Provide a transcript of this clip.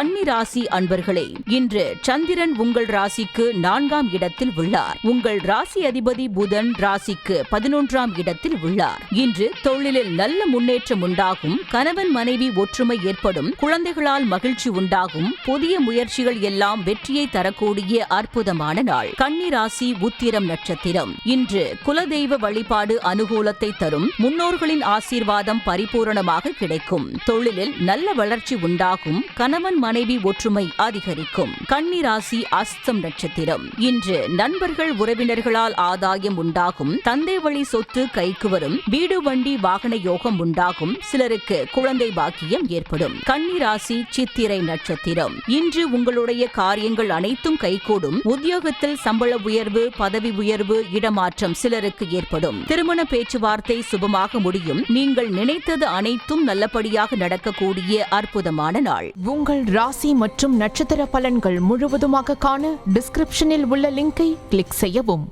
கன்னி ராசி அன்பர்களே, இன்று சந்திரன் உங்கள் ராசிக்கு 4ஆம் இடத்தில் உள்ளார். உங்கள் ராசி அதிபதி புதன் ராசிக்கு 11ஆம் இடத்தில் உள்ளார். இன்று தொழிலில் நல்ல முன்னேற்றம் உண்டாகும். கணவன் மனைவி ஒற்றுமை ஏற்படும். குழந்தைகளால் மகிழ்ச்சி உண்டாகும். புதிய முயற்சிகள் எல்லாம் வெற்றியை தரக்கூடிய அற்புதமான நாள். கன்னி ராசி உத்திரம் நட்சத்திரம். இன்று குலதெய்வ வழிபாடு அனுகூலத்தை தரும். முன்னோர்களின் ஆசீர்வாதம் பரிபூரணமாக கிடைக்கும். தொழிலில் நல்ல வளர்ச்சி உண்டாகும். கணவன் மனைவி ஒற்றுமை அதிகரிக்கும். கன்னி ராசி அஸ்தம் நட்சத்திரம். இன்று நண்பர்கள் உறவினர்களால் ஆதாயம் உண்டாகும். தந்தை வழி சொத்து கைக்கு வரும். வீடு வண்டி வாகன யோகம் உண்டாகும். சிலருக்கு குழந்தை பாக்கியம் ஏற்படும். கன்னி ராசி சித்திரை நட்சத்திரம். இன்று உங்களுடைய காரியங்கள் அனைத்தும் கைகூடும். உத்தியோகத்தில் சம்பள உயர்வு, பதவி உயர்வு, இடமாற்றம் சிலருக்கு ஏற்படும். திருமண பேச்சுவார்த்தை சுபமாக முடியும். நீங்கள் நினைத்தது அனைத்தும் நல்லபடியாக நடக்கக்கூடிய அற்புதமான நாள். உங்கள் ராசி மற்றும் நட்சத்திர பலன்கள் முழுவதுமாக காண டிஸ்கிரிப்ஷனில் உள்ள லிங்கை கிளிக் செய்யவும்.